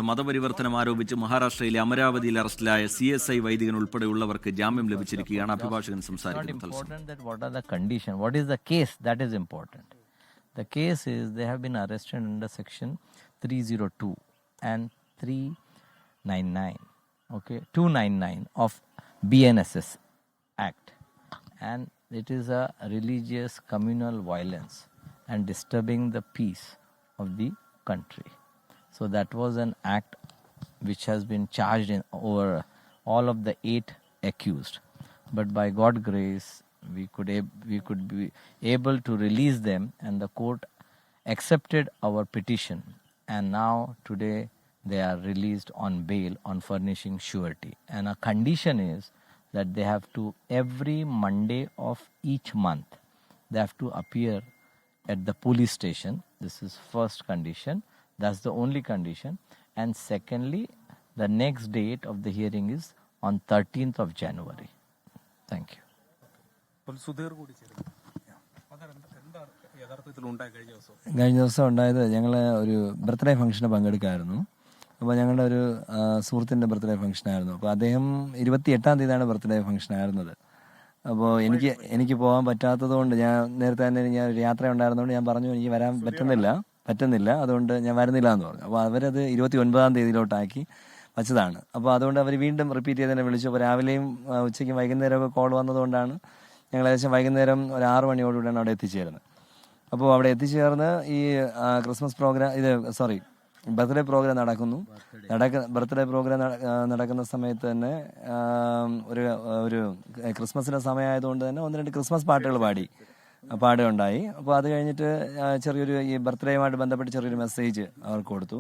മതപരിവർത്തനം ആരോപിച്ച് മഹാരാഷ്ട്രയിലെ അമരാവതിയിൽ അറസ്റ്റിലായ CSI വൈദികൻ ഉൾപ്പെടെയുള്ളവർക്ക് ജാമ്യം ലഭിച്ചിരിക്കുകയാണ്. അഭിഭാഷകൻ സംസാരിക്കുന്നത്. What is the case? That is important. The case is they have been arrested under section 302 and 399, okay, 299 of BNSS Act, and it is a religious communal violence and disturbing the peace of the country. So that was an act which has been charged in over all of the 8 accused. But by God's grace, we could be able to release them, and the court accepted our petition. And now today they are released on bail on furnishing surety. And a condition is that they have to, every Monday of each month, they have to appear at the police station. This is first condition. That's the only condition. And secondly, the next date of the hearing is on 13th of January. Thank you. കഴിഞ്ഞ ദിവസം ഉണ്ടായത് ഞങ്ങൾ ഒരു birthday ഫംഗ്ഷന് പങ്കെടുക്കായിരുന്നു. അപ്പോൾ ഞങ്ങളുടെ ഒരു സുഹൃത്തിൻ്റെ ബർത്ത്ഡേ ഫംഗ്ഷനായിരുന്നു. അപ്പോൾ അദ്ദേഹം 28-ാം തീയതിയാണ് ബർത്ത്ഡേ ഫംഗ്ഷനായിരുന്നത്. അപ്പോൾ എനിക്ക് പോകാൻ പറ്റാത്തത് കൊണ്ട് ഞാൻ നേരത്തെ തന്നെ ഞാൻ ഒരു യാത്ര ഉണ്ടായിരുന്നതുകൊണ്ട് ഞാൻ പറഞ്ഞു എനിക്ക് വരാൻ പറ്റുന്നില്ല, അതുകൊണ്ട് ഞാൻ വരുന്നില്ല എന്ന് പറഞ്ഞു. അപ്പോൾ അവരത് 29-ാം തീയതിയിലോട്ടാക്കി വച്ചതാണ്. അപ്പോൾ അതുകൊണ്ട് അവർ വീണ്ടും റിപ്പീറ്റ് ചെയ്ത് തന്നെ വിളിച്ചു. അപ്പോൾ രാവിലെയും ഉച്ചയ്ക്കും വൈകുന്നേരമൊക്കെ കോൾ വന്നതുകൊണ്ടാണ് ഞങ്ങൾ ഏകദേശം വൈകുന്നേരം ഒരു 6 മണിയോടുകൂടിയാണ് അവിടെ എത്തിച്ചേരുന്നത്. അപ്പോൾ അവിടെ എത്തിച്ചേർന്ന് ഈ Christmas programme birthday programme birthday programme നടക്കുന്ന സമയത്ത് തന്നെ ഒരു ക്രിസ്മസിൻ്റെ സമയമായതുകൊണ്ട് തന്നെ 1-2 ക്രിസ്മസ് പാട്ടുകൾ പാടുകയുണ്ടായി. അപ്പോൾ അത് കഴിഞ്ഞിട്ട് ചെറിയൊരു ഈ ബർത്ത്ഡേയുമായിട്ട് ബന്ധപ്പെട്ട് ചെറിയൊരു മെസ്സേജ് അവർക്ക് കൊടുത്തു.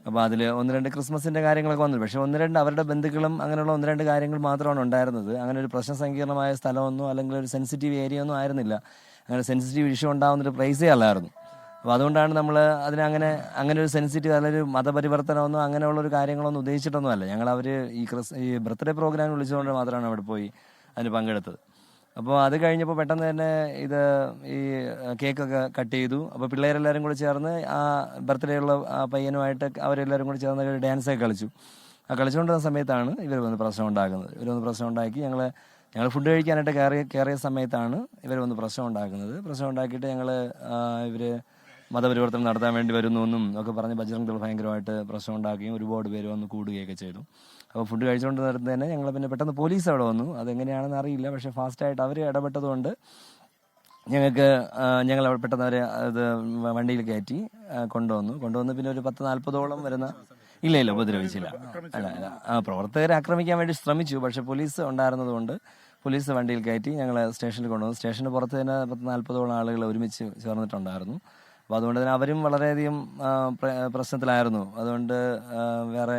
അപ്പോൾ അതിൽ 1-2 ക്രിസ്മസിൻ്റെ കാര്യങ്ങളൊക്കെ വന്നു. പക്ഷേ 1-2 അവരുടെ ബന്ധുക്കളും അങ്ങനെയുള്ള 1-2 കാര്യങ്ങൾ മാത്രമാണ് ഉണ്ടായിരുന്നത്. അങ്ങനെ ഒരു പ്രശ്നസങ്കീർണമായ സ്ഥലമൊന്നും അല്ലെങ്കിൽ ഒരു സെൻസിറ്റീവ് ഏരിയ ഒന്നും ആയിരുന്നില്ല. അങ്ങനെ സെൻസിറ്റീവ് ഇഷ്യൂ ഉണ്ടാകുന്നൊരു പ്ലേസേ അല്ലായിരുന്നു. അപ്പോൾ അതുകൊണ്ടാണ് നമ്മൾ അങ്ങനെ ഒരു സെൻസിറ്റീവ് അല്ലെങ്കിൽ മതപരിവർത്തനമൊന്നും അങ്ങനെയുള്ളൊരു കാര്യങ്ങളൊന്നും ഉദ്ദേശിച്ചിട്ടൊന്നുമല്ല. അവർ ഈ ബർത്ത്ഡേ പ്രോഗ്രാം വിളിച്ചുകൊണ്ട് മാത്രമാണ് അവിടെ പോയി അതിന് പങ്കെടുത്തത്. അപ്പോൾ അത് കഴിഞ്ഞപ്പോൾ പെട്ടെന്ന് തന്നെ ഈ കേക്കൊക്കെ കട്ട് ചെയ്തു. അപ്പോൾ പിള്ളേരെല്ലാവരും കൂടി ചേർന്ന് ആ ബർത്ത്ഡേ ഉള്ള ആ പയ്യനുമായിട്ട് അവരെല്ലാവരും കൂടി ചേർന്ന് ഡാൻസൊക്കെ കളിച്ചു. കളിച്ചുകൊണ്ടിരുന്ന സമയത്താണ് ഇവർ വന്ന് പ്രശ്നം ഉണ്ടാക്കുന്നത്. പ്രശ്നം ഉണ്ടാക്കി ഞങ്ങൾ ഫുഡ് കഴിക്കാനായിട്ട് കയറിയ സമയത്താണ് ഇവർ വന്ന് പ്രശ്നം ഉണ്ടാക്കുന്നത്. പ്രശ്നം ഉണ്ടാക്കിയിട്ട് ഇവർ മതപരിവർത്തനം നടത്താൻ വേണ്ടി വരുന്നുവെന്നും ഒക്കെ പറഞ്ഞ് ബജ്രംഗ് ദൾ ഭയങ്കരമായിട്ട് പ്രശ്നം ഉണ്ടാക്കുകയും ഒരുപാട് പേര് വന്ന് കൂടുകയൊക്കെ ചെയ്തു. അപ്പോൾ ഫുഡ് കഴിച്ചുകൊണ്ട് നേരത്തെ തന്നെ ഞങ്ങൾ പിന്നെ പെട്ടെന്ന് പോലീസ് അവിടെ വന്നു. അതെങ്ങനെയാണെന്ന് അറിയില്ല, പക്ഷേ ഫാസ്റ്റായിട്ട് അവർ ഇടപെട്ടതുകൊണ്ട് ഞങ്ങൾ അവിടെ പെട്ടെന്ന് അവരെ അത് വണ്ടിയിൽ കയറ്റി കൊണ്ടുവന്നു. പിന്നെ ഒരു 10-40ഓളം വരുന്ന ഇല്ല ഉപദ്രവിച്ചില്ല. പ്രവർത്തകരെ ആക്രമിക്കാൻ വേണ്ടി ശ്രമിച്ചു, പക്ഷെ പോലീസ് ഉണ്ടായിരുന്നതുകൊണ്ട് പോലീസ് വണ്ടിയിൽ കയറ്റി ഞങ്ങളെ സ്റ്റേഷനിൽ കൊണ്ടുവന്നു. സ്റ്റേഷന് പുറത്ത് തന്നെ 10-40ഓളം ആളുകൾ ഒരുമിച്ച് ചേർന്നിട്ടുണ്ടായിരുന്നു. അപ്പോൾ അതുകൊണ്ട് തന്നെ അവരും വളരെയധികം പ്രശ്നത്തിലായിരുന്നു. അതുകൊണ്ട് വേറെ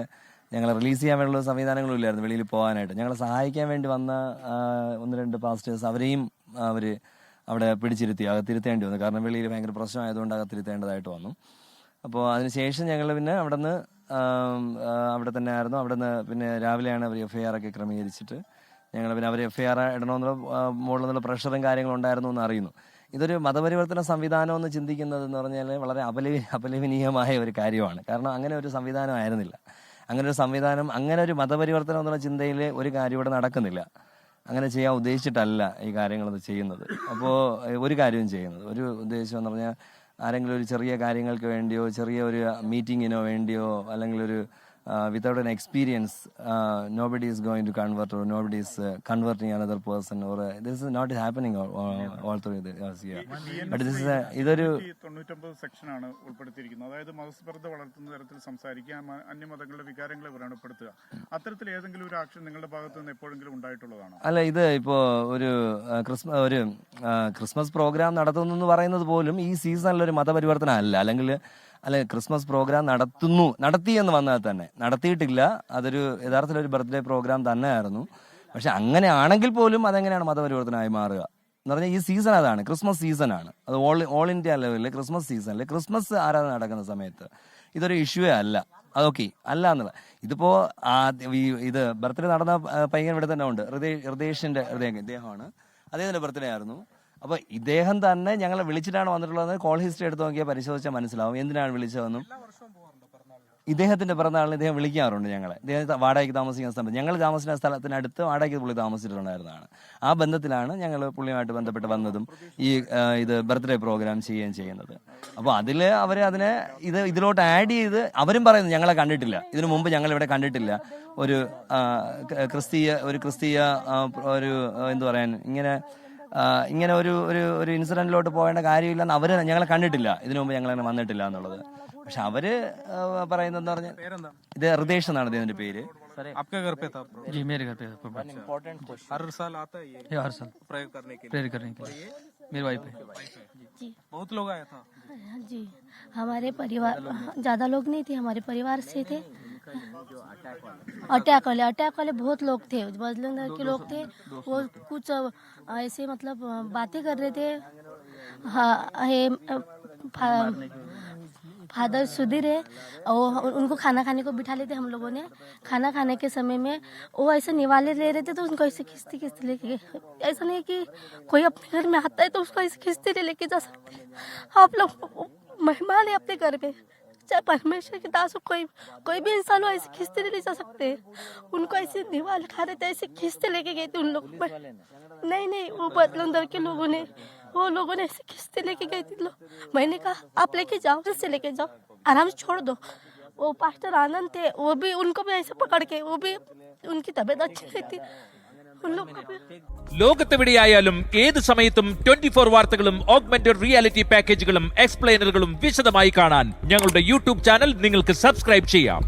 ഞങ്ങളെ റിലീസ് ചെയ്യാൻ വേണ്ടിയുള്ള സംവിധാനങ്ങളും ഇല്ലായിരുന്നു വെളിയിൽ പോകാനായിട്ട്. ഞങ്ങളെ സഹായിക്കാൻ വേണ്ടി വന്ന 1-2 പാസ്റ്റേഴ്സ് അവരെയും അവർ അവിടെ അകത്തിരുത്തേണ്ടി വന്നു. കാരണം വെളിയിൽ ഭയങ്കര പ്രശ്നമായതുകൊണ്ട് അകത്തിരുത്തേണ്ടതായിട്ട് വന്നു. അപ്പോൾ അതിനുശേഷം ഞങ്ങൾ പിന്നെ അവിടെ തന്നെ ആയിരുന്നു. പിന്നെ രാവിലെയാണ് അവർ FIR ഒക്കെ ക്രമീകരിച്ചിട്ട് ഞങ്ങൾ പിന്നെ അവർ FIR ഇടണമെന്നുള്ള മുകളിൽ നിന്നുള്ള പ്രഷറും കാര്യങ്ങളും ഉണ്ടായിരുന്നു എന്ന് അറിയുന്നു. ഇതൊരു മതപരിവർത്തന സംവിധാനം എന്ന് ചിന്തിക്കുന്നതെന്ന് പറഞ്ഞാൽ വളരെ അപലപനീയമായ ഒരു കാര്യമാണ്. കാരണം അങ്ങനെ ഒരു സംവിധാനം ആയിരുന്നില്ല. അങ്ങനെ ഒരു മതപരിവർത്തനം എന്നുള്ള ചിന്തയിൽ ഒരു കാര്യം ഇവിടെ നടക്കുന്നില്ല. അങ്ങനെ ചെയ്യാൻ ഉദ്ദേശിച്ചിട്ടല്ല ഈ കാര്യങ്ങളത് ചെയ്യുന്നത്. അപ്പോൾ ഒരു കാര്യവും ചെയ്യുന്നത് ഒരു ഉദ്ദേശം എന്ന് പറഞ്ഞാൽ ആരെങ്കിലും ഒരു ചെറിയ കാര്യങ്ങൾക്ക് വേണ്ടിയോ ചെറിയ ഒരു മീറ്റിങ്ങിനോ വേണ്ടിയോ അല്ലെങ്കിൽ ഒരു without an experience, nobody is going to convert or nobody is converting another person or this is not happening all through the year. But this is ഇതൊരു 99 സെക്ഷനാണ് ഉൾപ്പെടുത്തിയിരിക്കുന്നത്. അതായത് മതസ്പർദ്ധ വളർത്തുന്ന തരത്തിൽ സംസാരിക്കുക, അന്യമതങ്ങളുടെ വികാരങ്ങളെ വ്രണപ്പെടുത്തുക, അത്തരത്തിൽ ഏതെങ്കിലും ഒരു ആക്ഷൻ നിങ്ങളുടെ ഭാഗത്ത് നിന്ന് എപ്പോഴെങ്കിലും ഉണ്ടായിട്ടുള്ളതാണോ? അല്ല, ഇത് ഇപ്പോൾ ഒരു ക്രിസ്മസ് പ്രോഗ്രാം നടത്തുന്നു എന്ന് പറയുന്നത് പോലും ഈ സീസണിലൊരു മതപരിവർത്തനം അല്ല. ക്രിസ്മസ് പ്രോഗ്രാം നടത്തി എന്ന് വന്നാൽ തന്നെ നടത്തിയിട്ടില്ല. അതൊരു യഥാർത്ഥത്തിലൊരു ബർത്ത്ഡേ പ്രോഗ്രാം തന്നെയായിരുന്നു. പക്ഷെ അങ്ങനെ ആണെങ്കിൽ പോലും അതെങ്ങനെയാണ് മതപരിവർത്തനമായി മാറുക എന്ന് പറഞ്ഞാൽ ഈ സീസൺ അതാണ്, ക്രിസ്മസ് സീസണാണ്. അത് ഓൾ ഇന്ത്യ ലെവലിൽ ക്രിസ്മസ് സീസണിൽ ക്രിസ്മസ് ആരാധന നടക്കുന്ന സമയത്ത് ഇതൊരു ഇഷ്യൂവേ അല്ല. അതൊക്കെ അല്ല എന്നുള്ള ഇത് ബർത്ത്ഡേ നടന്ന പയ്യൻ ഇവിടെ തന്നെ ഉണ്ട്. ഹൃദയേഷിന്റെ ഇദ്ദേഹമാണ്, അദ്ദേഹത്തിന്റെ ബർത്ത്ഡേ ആയിരുന്നു. അപ്പോൾ ഇദ്ദേഹം തന്നെ ഞങ്ങളെ വിളിച്ചിട്ടാണ് വന്നിട്ടുള്ളത്. കോൾ ഹിസ്റ്ററി എടുത്ത് നോക്കിയാൽ പരിശോധിച്ചാൽ മനസ്സിലാവും എന്തിനാണ് വിളിച്ചതെന്നും. ഇദ്ദേഹത്തിൻ്റെ പിറന്നാളിന് ഇദ്ദേഹം വിളിക്കാറുണ്ട് ഞങ്ങളെ. ഇദ്ദേഹം വാടകയ്ക്ക് താമസിക്കുന്ന സ്ഥലത്ത്, ഞങ്ങൾ താമസിക്കുന്ന സ്ഥലത്തിനടുത്ത് വാടകയ്ക്ക് പുള്ളി താമസിച്ചിട്ടുണ്ടായിരുന്നതാണ്. ആ ബന്ധത്തിലാണ് ഞങ്ങൾ പുള്ളിയുമായിട്ട് ബന്ധപ്പെട്ട് വന്നതും ഈ ഇത് ബർത്ത്ഡേ പ്രോഗ്രാം ചെയ്യുകയും ചെയ്യുന്നത്. അപ്പോൾ അതിൽ അവർ അതിനെ ഇതിലോട്ട് ആഡ് ചെയ്ത് അവരും പറയുന്നു ഞങ്ങളെ കണ്ടിട്ടില്ല, ഇതിനു മുമ്പ് ഞങ്ങളിവിടെ കണ്ടിട്ടില്ല, ഒരു ക്രിസ്തീയ ഒരു എന്തു പറയാൻ ഇങ്ങനെ ഒരു ഇൻസിഡൻറ്റിലോട്ട് പോകേണ്ട കാര്യമില്ലെന്ന് അവർ ഞങ്ങളെ കണ്ടിട്ടില്ല, ഇതിനു മുമ്പ് ഞങ്ങളങ്ങനെ വന്നിട്ടില്ല എന്നുള്ളത്. പക്ഷെ അവര് പറയുന്നതെന്ന് പറഞ്ഞാൽ ഇത് ഹൃദേശ് എന്നാണ് ഇതിന്റെ പേര്. आपके घर पे था? जी मेरे घर पे था। हर साल आता है ये हर साल प्रेयर करने के प्रेयर करने के लिए मेरी वाइफ है जी। बहुत लोग आया था? जी हमारे परिवार ज़्यादा लोग नहीं थे, हमारे परिवार से थे। अटैक वाले बहुत लोग थे, मुस्लिम के लोग थे। वो कुछ ऐसे मतलब बातें कर रहे थे। फादर सुधीर है, और उनको खाना खाने को बिठा लेते हम लोगों ने। खाना खाने के समय में वो ऐसे निवाले ले रहे थे, तो उनको ऐसे खींचते लेके गए। ऐसा नहीं है कि कोई अपने घर में आता है तो उसको ऐसे खींचते लेके जा सकते। आप लोग मेहमान है अपने घर में, चाहे परमेश्वर के दास हो, कोई भी इंसान हो, ऐसे खींचते ले जा सकते हैं। उनको ऐसे निवाले खा रहे थे, ऐसे खींचते लेके गए थे उन लोग। नहीं वो बदलंदर के लोगों ने ऐसे खींचते लेके गए थे लोग। मैंने कहा आप लेके जाओ, फिर से लेके जाओ, आराम से छोड़ दो। वो पास्टर आनंद थे, वो भी उनको भी ऐसे पकड़ के, वो भी उनकी तबीयत अच्छी नहीं थी, उन लोग को भी। ലോകത്തെവിടെയായാലും ഏത് സമയത്തും 24 വാർത്തകളും ഓഗ്മെന്റഡ് റിയാലിറ്റി പാക്കേജുകളും എക്സ്പ്ലെയിനറുകളും വിശദമായി കാണാൻ ഞങ്ങളുടെ യൂട്യൂബ് ചാനൽ നിങ്ങൾക്ക് സബ്സ്ക്രൈബ് ചെയ്യാം.